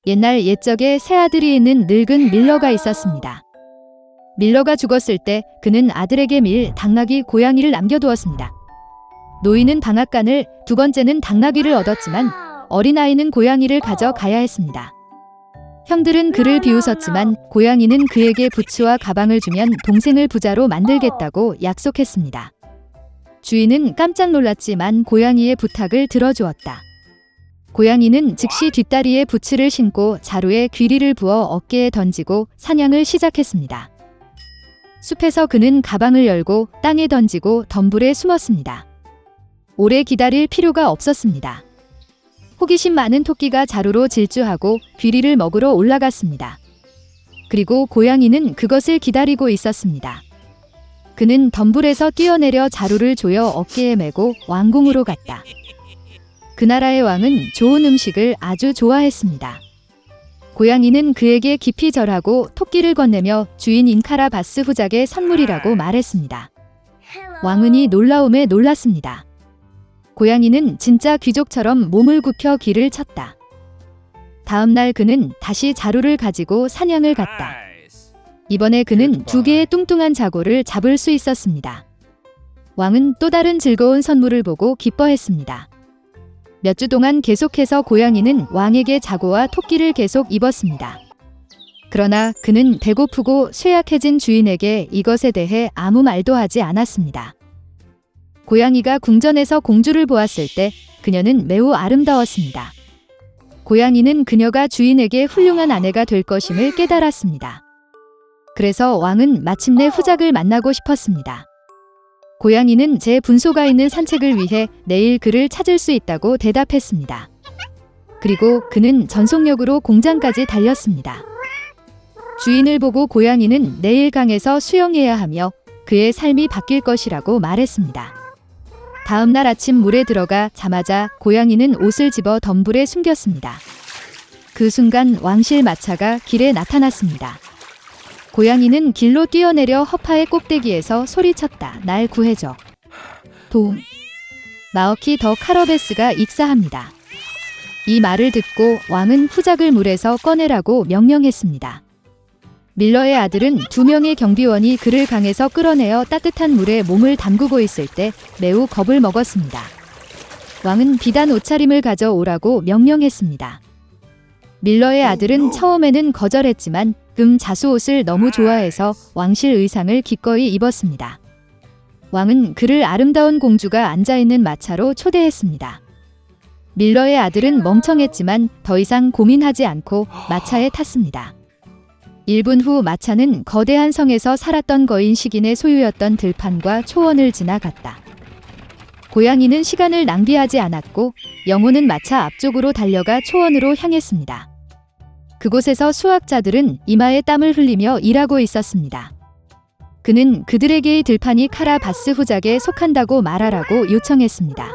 옛날 옛적에 세 아들이 있는 늙은 밀러가 있었습니다. 밀러가 죽었을 때 그는 아들에게 밀 당나귀 고양이를 남겨두었습니다. 노인은 방앗간을, 두 번째는 당나귀를 얻었지만 어린아이는 고양이를 가져가야 했습니다. 형들은 그를 비웃었지만 고양이는 그에게 부츠와 가방을 주면 동생을 부자로 만들겠다고 약속했습니다. 주인은 깜짝 놀랐지만 고양이의 부탁을 들어주었다. 고양이는 즉시 뒷다리에 부츠를 신고 자루에 귀리를 부어 어깨에 던지고 사냥을 시작했습니다. 숲에서 그는 가방을 열고 땅에 던지고 덤불에 숨었습니다. 오래 기다릴 필요가 없었습니다. 호기심 많은 토끼가 자루로 질주하고 귀리를 먹으러 올라갔습니다. 그리고 고양이는 그것을 기다리고 있었습니다. 그는 덤불에서 뛰어내려 자루를 조여 어깨에 메고 왕궁으로 갔다. 그 나라의 왕은 좋은 음식을 아주 좋아했습니다. 고양이는 그에게 깊이 절하고 토끼를 건네며 주인 인카라바스 후작의 선물이라고 말했습니다. 왕은 이 놀라움에 놀랐습니다. 고양이는 진짜 귀족처럼 몸을 굽혀 길을 쳤다. 다음 날 그는 다시 자루를 가지고 사냥을 갔다. 이번에 그는 2개의 뚱뚱한 자고를 잡을 수 있었습니다. 왕은 또 다른 즐거운 선물을 보고 기뻐했습니다. 몇 주 동안 계속해서 고양이는 왕에게 자고와 토끼를 계속 입었습니다. 그러나 그는 배고프고 쇠약해진 주인에게 이것에 대해 아무 말도 하지 않았습니다. 고양이가 궁전에서 공주를 보았을 때 그녀는 매우 아름다웠습니다. 고양이는 그녀가 주인에게 훌륭한 아내가 될 것임을 깨달았습니다. 그래서 왕은 마침내 후작을 만나고 싶었습니다. 고양이는 제 분소가 있는 산책을 위해 내일 그를 찾을 수 있다고 대답했습니다. 그리고 그는 전속력으로 공장까지 달렸습니다. 주인을 보고 고양이는 내일 강에서 수영해야 하며 그의 삶이 바뀔 것이라고 말했습니다. 다음 날 아침 물에 들어가 자마자 고양이는 옷을 집어 덤불에 숨겼습니다. 그 순간 왕실 마차가 길에 나타났습니다. 고양이는 길로 뛰어내려 허파의 꼭대기에서 소리쳤다. 날 구해줘. 도움. 마어키 더 카러베스가 익사합니다. 이 말을 듣고 왕은 후작을 물에서 꺼내라고 명령했습니다. 밀러의 아들은 2명의 경비원이 그를 강에서 끌어내어 따뜻한 물에 몸을 담그고 있을 때 매우 겁을 먹었습니다. 왕은 비단 옷차림을 가져오라고 명령했습니다. 밀러의 아들은 처음에는 거절했지만 금 자수 옷을 너무 좋아해서 왕실 의상을 기꺼이 입었습니다. 왕은 그를 아름다운 공주가 앉아있는 마차로 초대했습니다. 밀러의 아들은 멍청했지만 더 이상 고민하지 않고 마차에 탔습니다. 1분 후 마차는 거대한 성에서 살았던 거인 식인의 소유였던 들판과 초원을 지나갔다. 고양이는 시간을 낭비하지 않았고 영혼은 마차 앞쪽으로 달려가 초원으로 향했습니다. 그곳에서 수학자들은 이마에 땀을 흘리며 일하고 있었습니다. 그는 그들에게의 들판이 카라바스 후작에 속한다고 말하라고 요청했습니다.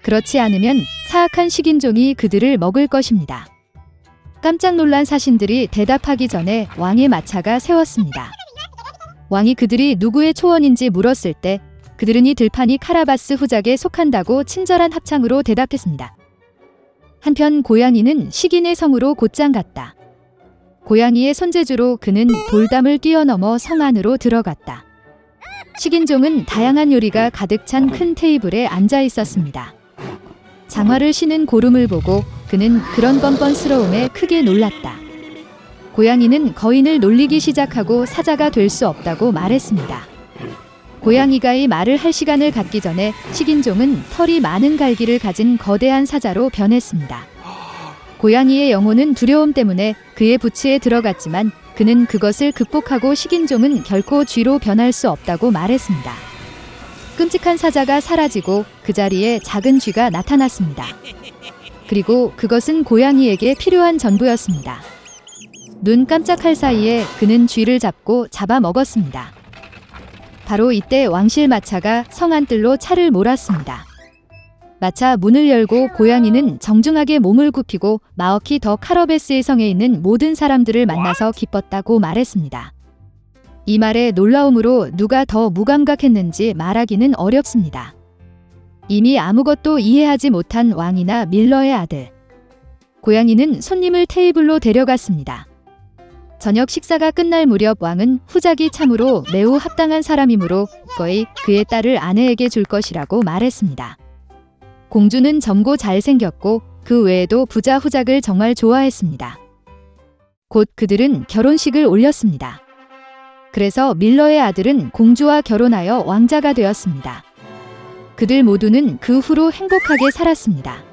그렇지 않으면 사악한 식인종이 그들을 먹을 것입니다. 깜짝 놀란 사신들이 대답하기 전에 왕의 마차가 세웠습니다. 왕이 그들이 누구의 초원인지 물었을 때 그들은 이 들판이 카라바스 후작에 속한다고 친절한 합창으로 대답했습니다. 한편 고양이는 식인의 성으로 곧장 갔다. 고양이의 손재주로 그는 돌담을 뛰어넘어 성 안으로 들어갔다. 식인종은 다양한 요리가 가득 찬 큰 테이블에 앉아 있었습니다. 장화를 신은 고름을 보고 그는 그런 뻔뻔스러움에 크게 놀랐다. 고양이는 거인을 놀리기 시작하고 사자가 될 수 없다고 말했습니다. 고양이가 이 말을 할 시간을 갖기 전에 식인종은 털이 많은 갈기를 가진 거대한 사자로 변했습니다. 고양이의 영혼은 두려움 때문에 그의 부츠에 들어갔지만 그는 그것을 극복하고 식인종은 결코 쥐로 변할 수 없다고 말했습니다. 끔찍한 사자가 사라지고 그 자리에 작은 쥐가 나타났습니다. 그리고 그것은 고양이에게 필요한 전부였습니다. 눈 깜짝할 사이에 그는 쥐를 잡고 잡아먹었습니다. 바로 이때 왕실 마차가 성 안뜰로 차를 몰았습니다. 마차 문을 열고 고양이는 정중하게 몸을 굽히고 마어키 더 카러베스의 성에 있는 모든 사람들을 만나서 기뻤다고 말했습니다. 이 말에 놀라움으로 누가 더 무감각했는지 말하기는 어렵습니다. 이미 아무것도 이해하지 못한 왕이나 밀러의 아들. 고양이는 손님을 테이블로 데려갔습니다. 저녁 식사가 끝날 무렵 왕은 후작이 참으로 매우 합당한 사람이므로 거의 그의 딸을 아내에게 줄 것이라고 말했습니다. 공주는 젊고 잘생겼고 그 외에도 부자 후작을 정말 좋아했습니다. 곧 그들은 결혼식을 올렸습니다. 그래서 밀러의 아들은 공주와 결혼하여 왕자가 되었습니다. 그들 모두는 그 후로 행복하게 살았습니다.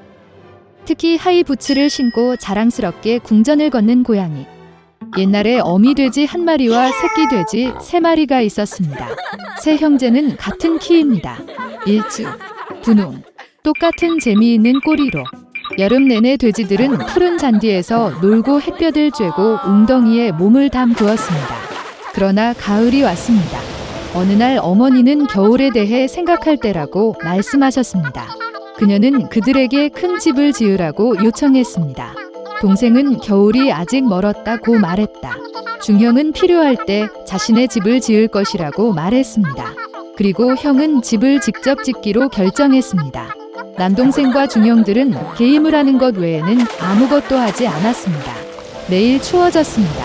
특히 하이 부츠를 신고 자랑스럽게 궁전을 걷는 고양이. 옛날에 어미 돼지 1마리와 새끼 돼지 3마리가 있었습니다. 세 형제는 같은 키입니다. 일주, 분홍, 똑같은 재미있는 꼬리로. 여름 내내 돼지들은 푸른 잔디에서 놀고 햇볕을 쬐고 웅덩이에 몸을 담그었습니다. 그러나 가을이 왔습니다. 어느 날 어머니는 겨울에 대해 생각할 때라고 말씀하셨습니다. 그녀는 그들에게 큰 집을 지으라고 요청했습니다. 동생은 겨울이 아직 멀었다고 말했다. 중형은 필요할 때 자신의 집을 지을 것이라고 말했습니다. 그리고 형은 집을 직접 짓기로 결정했습니다. 남동생과 중형들은 게임을 하는 것 외에는 아무것도 하지 않았습니다. 매일 추워졌습니다.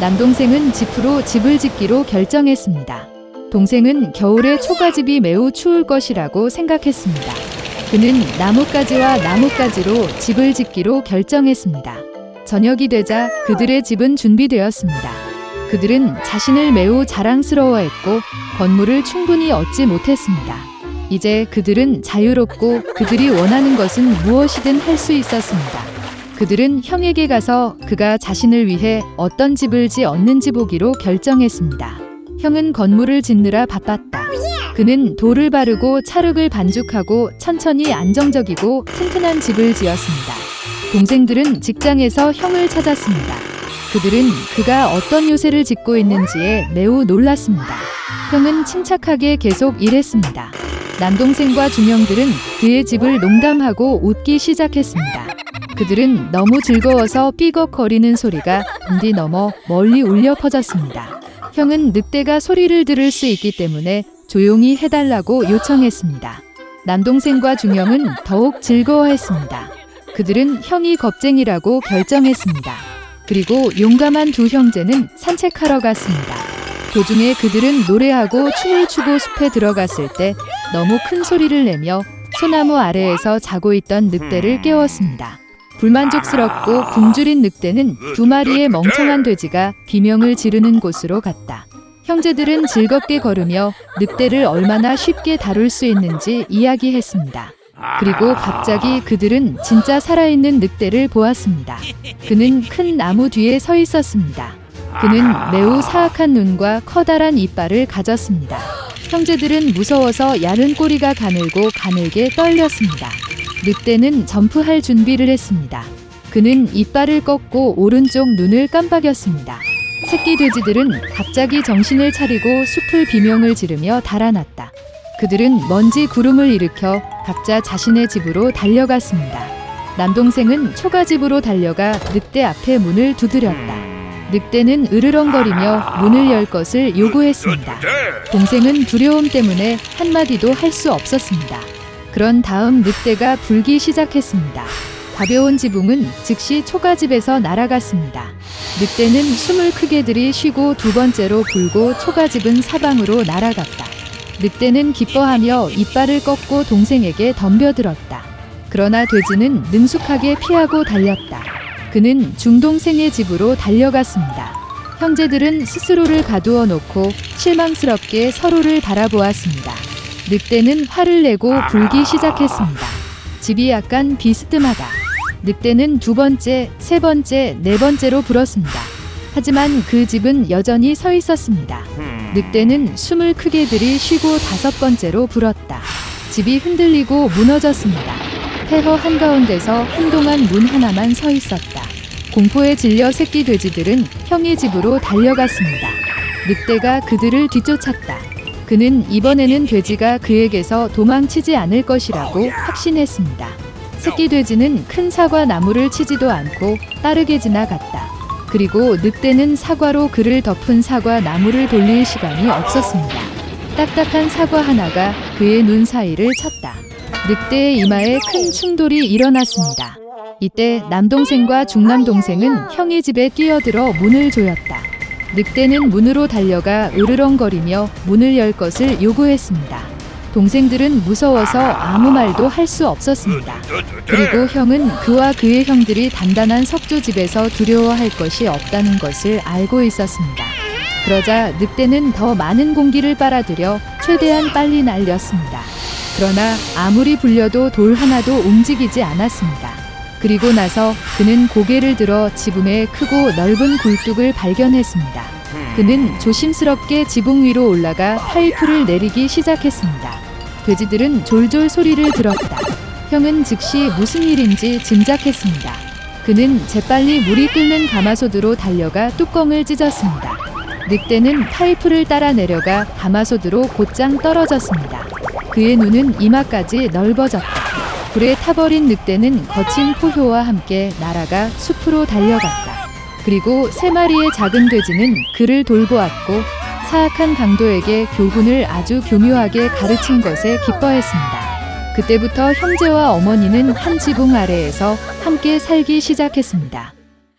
남동생은 지프로 집을 짓기로 결정했습니다. 동생은 겨울에 초가집이 매우 추울 것이라고 생각했습니다. 그는 나뭇가지와 나뭇가지로 집을 짓기로 결정했습니다. 저녁이 되자 그들의 집은 준비되었습니다. 그들은 자신을 매우 자랑스러워했고 건물을 충분히 얻지 못했습니다. 이제 그들은 자유롭고 그들이 원하는 것은 무엇이든 할 수 있었습니다. 그들은 형에게 가서 그가 자신을 위해 어떤 집을 지었는지 보기로 결정했습니다. 형은 건물을 짓느라 바빴다. 그는 돌을 바르고 찰흙을 반죽하고 천천히 안정적이고 튼튼한 집을 지었습니다. 동생들은 직장에서 형을 찾았습니다. 그들은 그가 어떤 요새를 짓고 있는지에 매우 놀랐습니다. 형은 침착하게 계속 일했습니다. 남동생과 중형들은 그의 집을 농담하고 웃기 시작했습니다. 그들은 너무 즐거워서 삐걱거리는 소리가 문 넘어 멀리 울려 퍼졌습니다. 형은 늑대가 소리를 들을 수 있기 때문에 조용히 해달라고 요청했습니다. 남동생과 중형은 더욱 즐거워했습니다. 그들은 형이 겁쟁이라고 결정했습니다. 그리고 용감한 두 형제는 산책하러 갔습니다. 도중에 그들은 노래하고 춤을 추고 숲에 들어갔을 때 너무 큰 소리를 내며 소나무 아래에서 자고 있던 늑대를 깨웠습니다. 불만족스럽고 굶주린 늑대는 2마리의 멍청한 돼지가 비명을 지르는 곳으로 갔다. 형제들은 즐겁게 걸으며 늑대를 얼마나 쉽게 다룰 수 있는지 이야기했습니다. 그리고 갑자기 그들은 진짜 살아있는 늑대를 보았습니다. 그는 큰 나무 뒤에 서 있었습니다. 그는 매우 사악한 눈과 커다란 이빨을 가졌습니다. 형제들은 무서워서 야른 꼬리가 가늘고 가늘게 떨렸습니다. 늑대는 점프할 준비를 했습니다. 그는 이빨을 꺾고 오른쪽 눈을 깜빡였습니다. 새끼 돼지들은 갑자기 정신을 차리고 숲을 비명을 지르며 달아났다. 그들은 먼지 구름을 일으켜 각자 자신의 집으로 달려갔습니다. 남동생은 초가집으로 달려가 늑대 앞에 문을 두드렸다. 늑대는 으르렁거리며 문을 열 것을 요구했습니다. 동생은 두려움 때문에 한마디도 할 수 없었습니다. 그런 다음 늑대가 불기 시작했습니다. 가벼운 지붕은 즉시 초가집에서 날아갔습니다. 늑대는 숨을 크게 들이쉬고 2번째로 불고 초가집은 사방으로 날아갔다. 늑대는 기뻐하며 이빨을 꺾고 동생에게 덤벼들었다. 그러나 돼지는 능숙하게 피하고 달렸다. 그는 중동생의 집으로 달려갔습니다. 형제들은 스스로를 가두어 놓고 실망스럽게 서로를 바라보았습니다. 늑대는 화를 내고 불기 시작했습니다. 집이 약간 비스듬하다. 늑대는 2번째, 3번째, 4번째로 불었습니다. 하지만 그 집은 여전히 서 있었습니다. 늑대는 숨을 크게 들이쉬고 5번째로 불었다. 집이 흔들리고 무너졌습니다. 폐허 한가운데서 한동안 문 하나만 서 있었다. 공포에 질려 새끼 돼지들은 형의 집으로 달려갔습니다. 늑대가 그들을 뒤쫓았다. 그는 이번에는 돼지가 그에게서 도망치지 않을 것이라고 확신했습니다. 새끼 돼지는 큰 사과 나무를 치지도 않고 빠르게 지나갔다. 그리고 늑대는 사과로 그를 덮은 사과 나무를 돌릴 시간이 없었습니다. 딱딱한 사과 하나가 그의 눈 사이를 쳤다. 늑대의 이마에 큰 충돌이 일어났습니다. 이때 남동생과 중남동생은 형의 집에 뛰어들어 문을 조였다. 늑대는 문으로 달려가 으르렁거리며 문을 열 것을 요구했습니다. 동생들은 무서워서 아무 말도 할 수 없었습니다. 그리고 형은 그와 그의 형들이 단단한 석조집에서 두려워할 것이 없다는 것을 알고 있었습니다. 그러자 늑대는 더 많은 공기를 빨아들여 최대한 빨리 날렸습니다. 그러나 아무리 불려도 돌 하나도 움직이지 않았습니다. 그리고 나서 그는 고개를 들어 지붕에 크고 넓은 굴뚝을 발견했습니다. 그는 조심스럽게 지붕 위로 올라가 파이프를 내리기 시작했습니다. 돼지들은 졸졸 소리를 들었다. 형은 즉시 무슨 일인지 짐작했습니다. 그는 재빨리 물이 끓는 가마솥으로 달려가 뚜껑을 찢었습니다. 늑대는 파이프를 따라 내려가 가마솥으로 곧장 떨어졌습니다. 그의 눈은 이마까지 넓어졌다. 불에 타버린 늑대는 거친 포효와 함께 날아가 숲으로 달려갔다. 그리고 3마리의 작은 돼지는 그를 돌보았고 사악한 강도에게 교훈을 아주 교묘하게 가르친 것에 기뻐했습니다. 그때부터 형제와 어머니는 한 지붕 아래에서 함께 살기 시작했습니다.